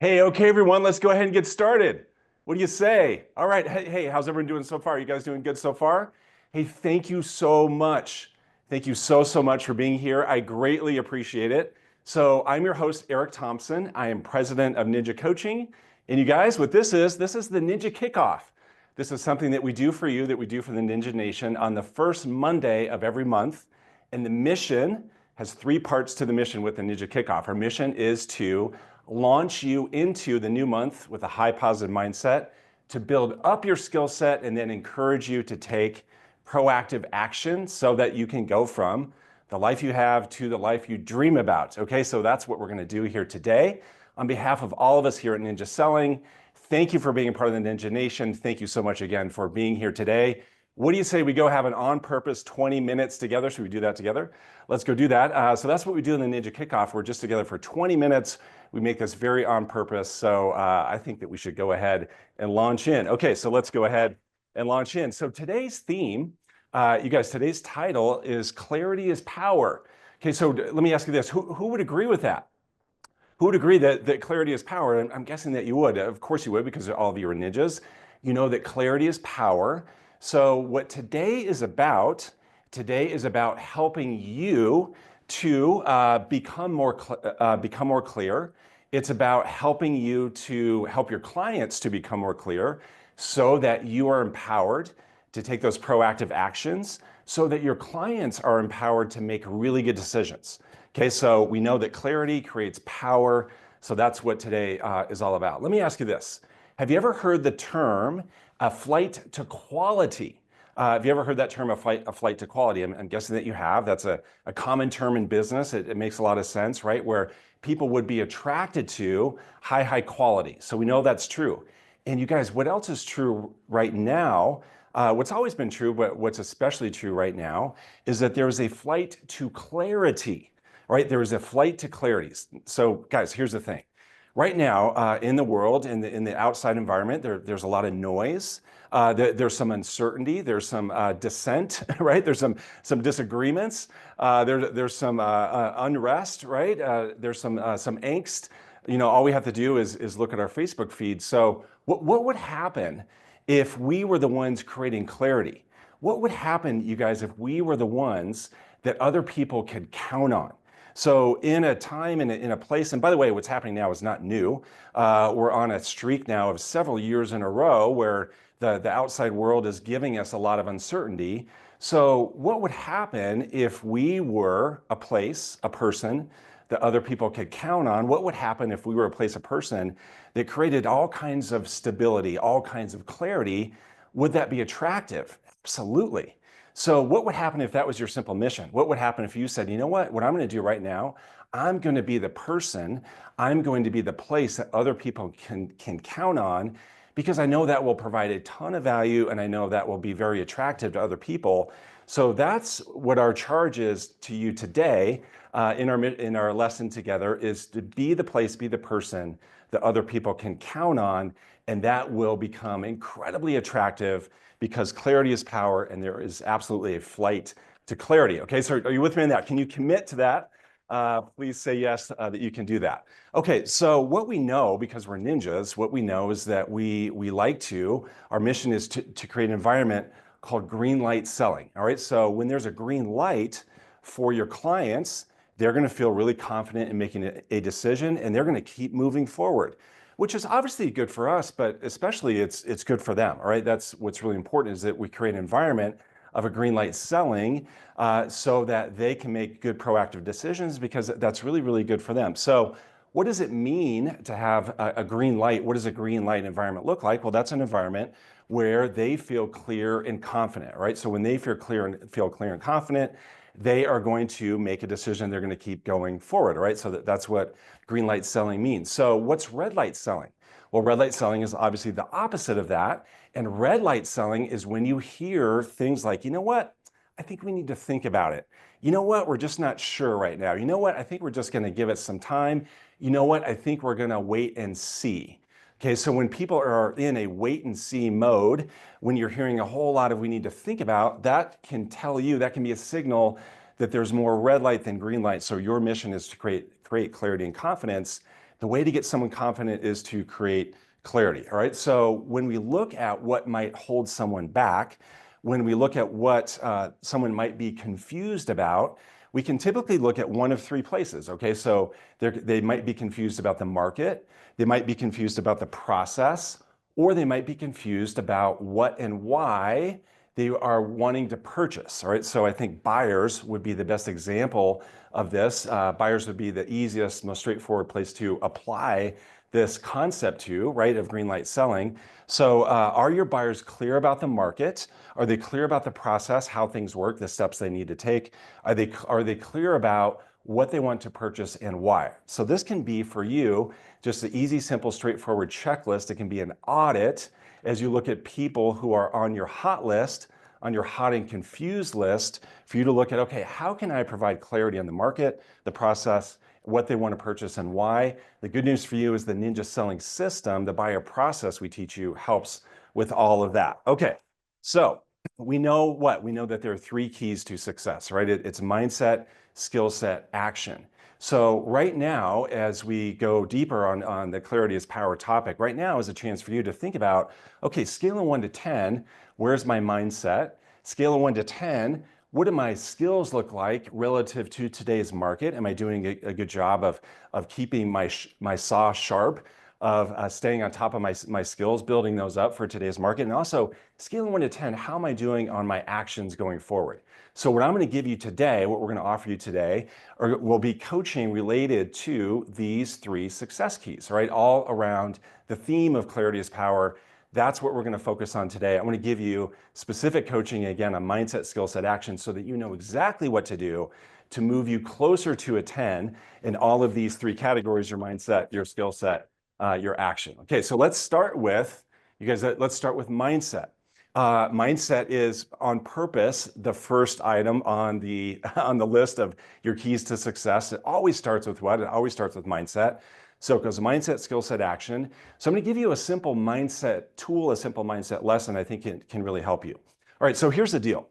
Hey, okay, everyone, let's go ahead and get started. What do you say? All right, hey, how's everyone doing so far? You guys doing good so far? Hey, thank you so much. Thank you so much for being here. I greatly appreciate it. So I'm your host, Eric Thompson. I am president of Ninja Coaching. And you guys, what this is the Ninja Kickoff. This is something that we do for you, that we do for the Ninja Nation on the first Monday of every month. And the mission has three parts to the mission with the Ninja Kickoff. Our mission is to launch you into the new month with a high positive mindset, to build up your skill set, and then encourage you to take proactive action so that you can go from the life you have to the life you dream about. Okay, so that's what we're going to do here today. On behalf of all of us here at Ninja Selling, thank you for being a part of the Ninja Nation. Thank you so much again for being here today. What do you say we go have an on-purpose 20 minutes together? Should we do that together? Let's go do that. So that's what we do in the Ninja Kickoff. We're just together for 20 minutes. We make this very on purpose. So I think that we should go ahead and launch in. Okay, so let's go ahead and launch in. So today's theme, you guys, today's title is Clarity is Power. Okay, so let me ask you this. Who would agree with that? Who would agree that clarity is power? And I'm guessing that you would. Of course you would, because all of you are ninjas. You know that clarity is power. So what today is about helping you to become more clear. It's about helping you to help your clients to become more clear so that you are empowered to take those proactive actions so that your clients are empowered to make really good decisions. Okay, so we know that clarity creates power. So that's what today is all about. Let me ask you this. Have you ever heard the term a flight to quality? Have you ever heard that term, a flight to quality? I'm guessing that you have. That's a common term in business. It makes a lot of sense, right? Where people would be attracted to high quality. So we know that's true. And you guys, what else is true right now? What's always been true, but what's especially true right now is that there is a flight to clarity, right? There is a flight to clarity. So guys, here's the thing. Right now, in the world, in the outside environment, there's a lot of noise. There's some uncertainty. There's some dissent, right? There's some disagreements. There's some unrest, right? There's some angst. You know, all we have to do is look at our Facebook feed. So what would happen if we were the ones creating clarity? What would happen, you guys, if we were the ones that other people could count on? So in a time, in a place, and by the way, what's happening now is not new. We're on a streak now of several years in a row where the outside world is giving us a lot of uncertainty. So what would happen if we were a place, a person that other people could count on? What would happen if we were a place, a person that created all kinds of stability, all kinds of clarity? Would that be attractive? Absolutely. So what would happen if that was your simple mission? What would happen if you said, you know what I'm going to do right now, I'm going to be the person, I'm going to be the place that other people can count on, because I know that will provide a ton of value and I know that will be very attractive to other people. So that's what our charge is to you today in our lesson together, is to be the place, be the person that other people can count on, and that will become incredibly attractive, because clarity is power and there is absolutely a flight to clarity. Okay, so are you with me on that? Can you commit to that? Please say yes, that you can do that. Okay, so what we know, because we're ninjas, what we know is that our mission is to create an environment called green light selling. All right, so when there's a green light for your clients, they're gonna feel really confident in making a decision, and they're gonna keep moving forward, which is obviously good for us, but especially it's good for them. All right, that's what's really important, is that we create an environment of a green light selling so that they can make good proactive decisions, because that's really good for them. So what does it mean to have a green light? What does a green light environment look like? Well, that's an environment where they feel clear and confident, right? So when they feel clear and confident, they are going to make a decision. They're going to keep going forward, right? So that's what green light selling means. So what's red light selling? Well, red light selling is obviously the opposite of that. And red light selling is when you hear things like, you know what? I think we need to think about it. You know what? We're just not sure right now. You know what? I think we're just going to give it some time. You know what? I think we're going to wait and see. Okay, so when people are in a wait and see mode, when you're hearing a whole lot of we need to think about, that can tell you, that can be a signal that there's more red light than green light. So your mission is to create clarity and confidence, The way to get someone confident is to create clarity. All right. So when we look at what might hold someone back, when we look at what someone might be confused about, we can typically look at one of three places. Okay. So they might be confused about the market, they might be confused about the process, or they might be confused about what and why they are wanting to purchase. All right. So I think buyers would be the best example of this. Buyers would be the easiest, most straightforward place to apply this concept to, right, of green light selling. So are your buyers clear about the market? Are they clear about the process, how things work, the steps they need to take? Are they clear about what they want to purchase and why? So this can be for you just an easy, simple, straightforward checklist. It can be an audit as you look at people who are on your hot list, on your hot and confused list, for you to look at, okay, how can I provide clarity on the market, the process, what they want to purchase and why? The good news for you is the Ninja selling system, the buyer process we teach you, helps with all of that. Okay, so we know what? We know that there are three keys to success, right? It's mindset, skill set, action. So right now, as we go deeper on the clarity is power topic, right now is a chance for you to think about, okay, scale of 1 to 10, where's my mindset? Scale of 1 to 10, what do my skills look like relative to today's market? Am I doing a good job of keeping my saw sharp, of staying on top of my skills, building those up for today's market? And also, scale of 1 to 10, how am I doing on my actions going forward? So what I'm going to give you today, what we're going to offer you today, will be coaching related to these three success keys, right? All around the theme of clarity is power. That's what we're going to focus on today. I'm going to give you specific coaching, again, on mindset, skill set, action, so that you know exactly what to do to move you closer to a 10 in all of these three categories: your mindset, your skill set, your action. Okay, so let's start with, you guys, let's start with mindset. Mindset is on purpose the first item on the list of your keys to success. It always starts with what? It always starts with mindset. So it goes mindset, skill set, action. So I'm going to give you a simple mindset tool, a simple mindset lesson. I think it can really help you. All right, so here's the deal.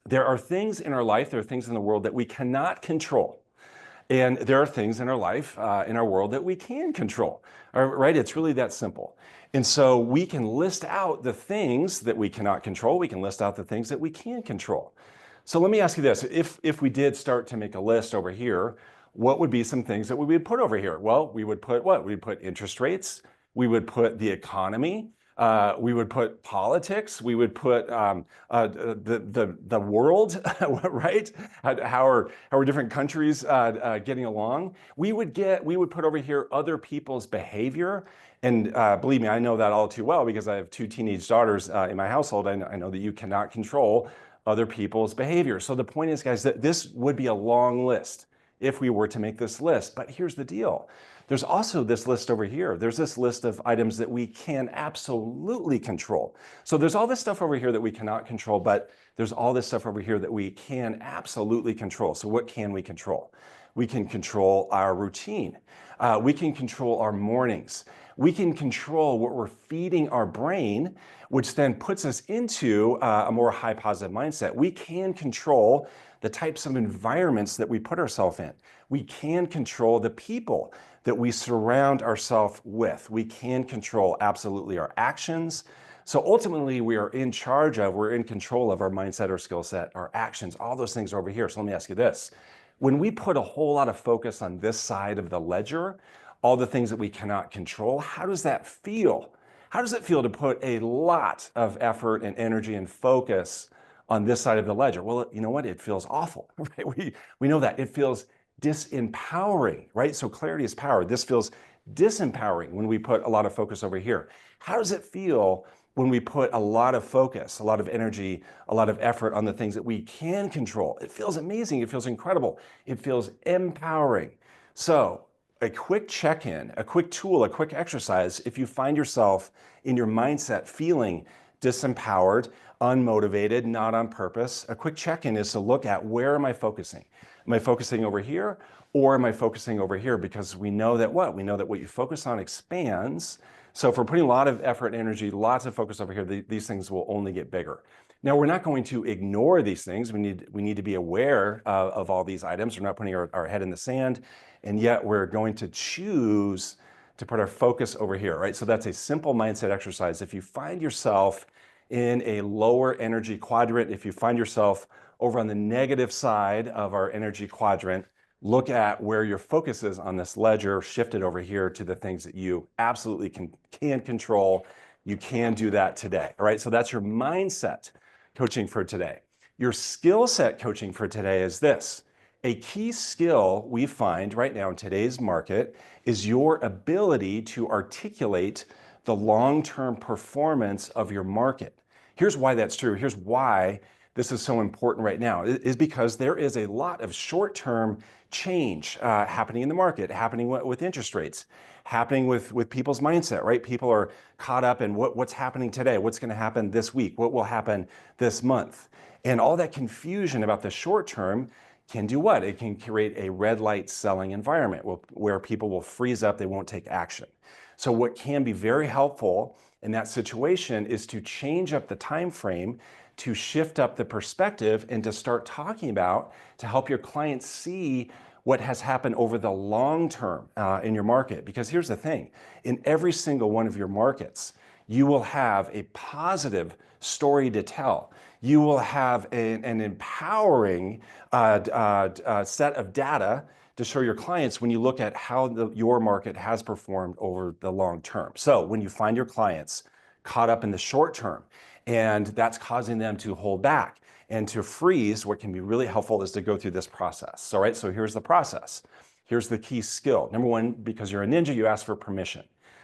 There are things in our life, there are things in the world that we cannot control. And there are things in our life, in our world, that we can control. All right, it's really that simple. And so we can list out the things that we cannot control. We can list out the things that we can control. So let me ask you this. If we did start to make a list over here, what would be some things that we would put over here? Well, we would put what? We'd put interest rates. We would put the economy. We would put politics. We would put the world, right? How are different countries getting along? We would put over here other people's behavior. And believe me, I know that all too well because I have two teenage daughters in my household. I know that you cannot control other people's behavior. So the point is, guys, that this would be a long list if we were to make this list. But here's the deal. There's also this list over here. There's this list of items that we can absolutely control. So there's all this stuff over here that we cannot control, but there's all this stuff over here that we can absolutely control. So what can we control? We can control our routine. We can control our mornings. We can control what we're feeding our brain, which then puts us into a more high positive mindset. We can control the types of environments that we put ourselves in. We can control the people that we surround ourselves with. We can control absolutely our actions. So ultimately, we're in control of our mindset, our skill set, our actions, all those things are over here. So let me ask you this. When we put a whole lot of focus on this side of the ledger, all the things that we cannot control, how does that feel? How does it feel to put a lot of effort and energy and focus on this side of the ledger? Well, you know what? It feels awful, right? We know that. It feels disempowering, right? So clarity is power. This feels disempowering when we put a lot of focus over here. How does it feel when we put a lot of focus, a lot of energy, a lot of effort on the things that we can control? It feels amazing. It feels incredible. It feels empowering. So a quick check-in, a quick tool, a quick exercise, if you find yourself in your mindset feeling disempowered, unmotivated, not on purpose, a quick check-in is to look at, where am I focusing? Am I focusing over here, or am I focusing over here? Because we know that what? We know that what you focus on expands. So if we're putting a lot of effort and energy, lots of focus over here, these things will only get bigger. Now, we're not going to ignore these things. We need to be aware of all these items. We're not putting our head in the sand, and yet we're going to choose to put our focus over here, right? So that's a simple mindset exercise. If you find yourself in a lower energy quadrant, if you find yourself over on the negative side of our energy quadrant, look at where your focus is on this ledger, shift it over here to the things that you absolutely can control. You can do that today, all right? So that's your mindset coaching for today. Your skill set coaching for today is this. A key skill we find right now in today's market is your ability to articulate the long-term performance of your market. Here's why that's true. Here's why this is so important right now, is because there is a lot of short-term change happening in the market, happening with interest rates, happening with people's mindset, right? People are caught up in what's happening today, what's going to happen this week, what will happen this month. And all that confusion about the short term can do what? It can create a red light selling environment where people will freeze up, they won't take action. So what can be very helpful in that situation is to change up the time frame, to shift up the perspective, and to start talking about, to help your clients see what has happened over the long term in your market. Because here's the thing, in every single one of your markets, you will have a positive story to tell. You will have an empowering set of data to show your clients when you look at how your market has performed over the long term. So when you find your clients caught up in the short term, and that's causing them to hold back and to freeze, what can be really helpful is to go through this process. All right, so here's the process. Here's the key skill. Number one, because you're a ninja, you ask for permission.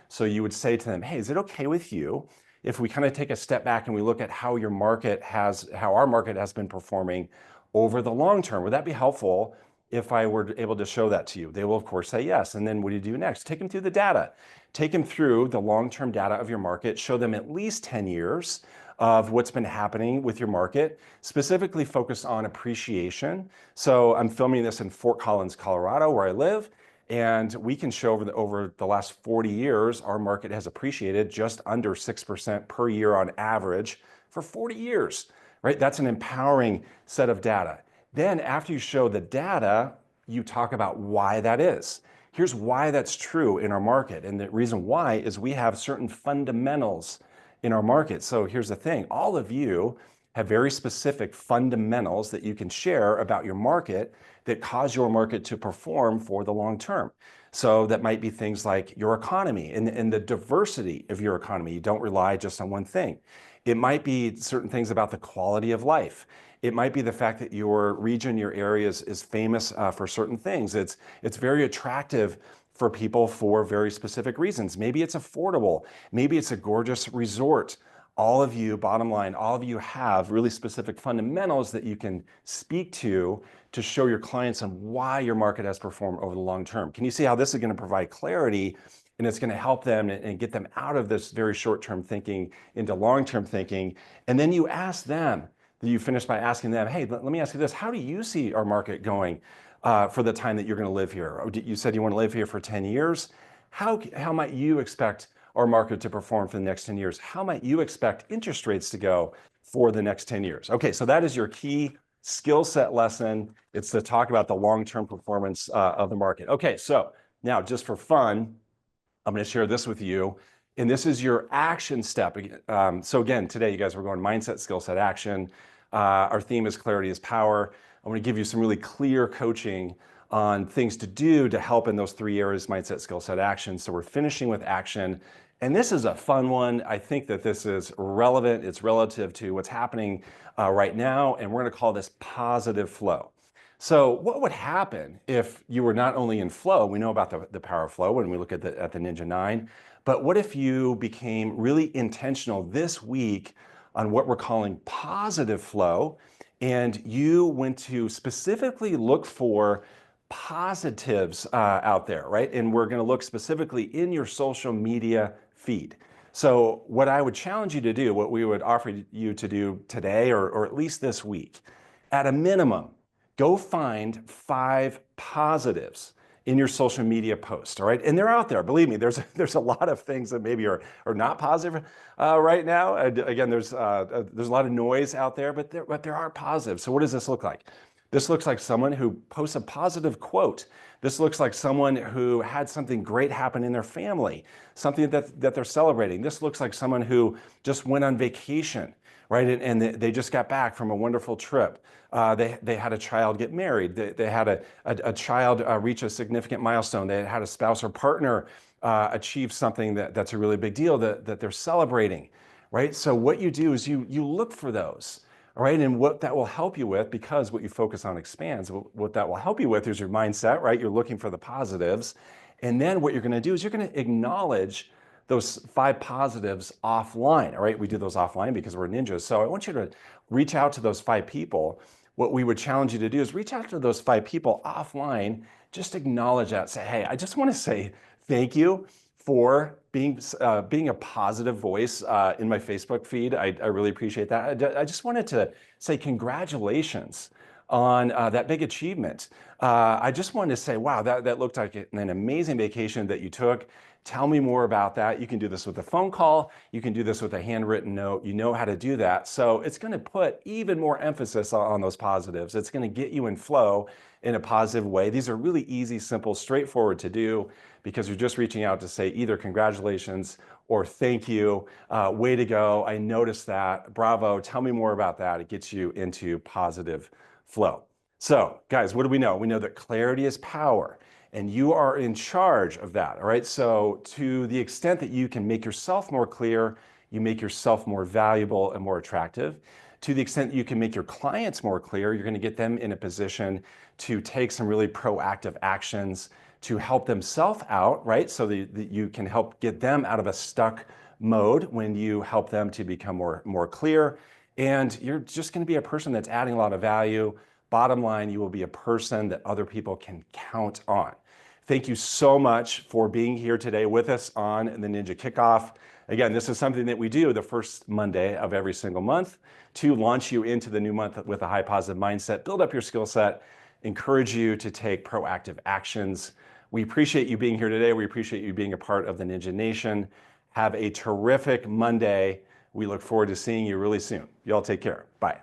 So you would say to them, hey, is it okay with you if we kind of take a step back and we look at how our market has been performing over the long term? Would that be helpful if I were able to show that to you? They will, of course, say yes. And then what do you do next? Take them through the data. Take them through the long-term data of your market. Show them at least 10 years of what's been happening with your market, specifically focused on appreciation. So I'm filming this in Fort Collins, Colorado, where I live. And we can show over the last 40 years, our market has appreciated just under 6% per year on average for 40 years, right? That's an empowering set of data. Then after you show the data, you talk about why that is. Here's why that's true in our market. And the reason why is we have certain fundamentals in our market. So here's the thing, all of you have very specific fundamentals that you can share about your market that cause your market to perform for the long term. So that might be things like your economy and the diversity of your economy. You don't rely just on one thing. It might be certain things about the quality of life. It might be the fact that your region, your area is famous for certain things. It's very attractive for people for very specific reasons. Maybe it's affordable. Maybe it's a gorgeous resort. All of you, bottom line, all of you have really specific fundamentals that you can speak to show your clients on why your market has performed over the long term. Can you see how this is going to provide clarity, and it's going to help them and get them out of this very short-term thinking into long-term thinking? And then you ask them, you finish by asking them, hey, let me ask you this, how do you see our market going for the time that you're going to live here? You said you want to live here for 10 years. How might you expect our market to perform for the next 10 years? How might you expect interest rates to go for the next 10 years? Okay, so that is your key skill set lesson. It's to talk about the long-term performance of the market. Okay, so now just for fun, I'm going to share this with you. And this is your action step. So again, today, you guys, we're going mindset, skill set, action. Our theme is clarity is power. I'm going to give you some really clear coaching on things to do to help in those three areas, mindset, skill set, action. So we're finishing with action. And this is a fun one. I think that this is relevant. It's relative to what's happening right now. And we're going to call this positive flow. So what would happen if you were not only in flow? We know about the power of flow when we look at the Ninja 9. But what if you became really intentional this week on what we're calling positive flow, and you went to specifically look for positives out there, right? And we're going to look specifically in your social media feed. So what I would challenge you to do, what we would offer you to do today, or at least this week, at a minimum, go find 5 positives in your social media post, all right? And they're out there, believe me, there's a lot of things that maybe are not positive right now. Again, there's a lot of noise out there, but there are positives. So what does this look like? This looks like someone who posts a positive quote. This looks like someone who had something great happen in their family, something that they're celebrating. This looks like someone who just went on vacation, right? And they just got back from a wonderful trip. They had a child get married. They had a child reach a significant milestone. They had a spouse or partner achieve something that's a really big deal that they're celebrating, right? So what you do is you look for those. All right, and what that will help you with, because what you focus on expands, what that will help you with is your mindset, right? You're looking for the positives. And then what you're gonna do is you're gonna acknowledge those 5 positives offline, all right? We do those offline because we're ninjas. So I want you to reach out to those 5 people. What we would challenge you to do is reach out to those 5 people offline, just acknowledge that, say, hey, I just wanna say thank you for being a positive voice in my Facebook feed. I really appreciate that. I just wanted to say congratulations on that big achievement. I just wanted to say, wow, that looked like an amazing vacation that you took. Tell me more about that. You can do this with a phone call. You can do this with a handwritten note. You know how to do that. So it's going to put even more emphasis on those positives. It's going to get you in flow in a positive way. These are really easy, simple, straightforward to do because you're just reaching out to say either congratulations or thank you, way to go. I noticed that. Bravo. Tell me more about that. It gets you into positive flow. So guys, what do we know? We know that clarity is power. And you are in charge of that, all right? So to the extent that you can make yourself more clear, you make yourself more valuable and more attractive. To the extent that you can make your clients more clear, you're gonna get them in a position to take some really proactive actions to help themselves out, right? So that you can help get them out of a stuck mode when you help them to become more clear. And you're just gonna be a person that's adding a lot of value. Bottom line, you will be a person that other people can count on. Thank you so much for being here today with us on the Ninja Kickoff. Again, this is something that we do the first Monday of every single month to launch you into the new month with a high positive mindset, build up your skill set, encourage you to take proactive actions. We appreciate you being here today. We appreciate you being a part of the Ninja Nation. Have a terrific Monday. We look forward to seeing you really soon. You all take care. Bye.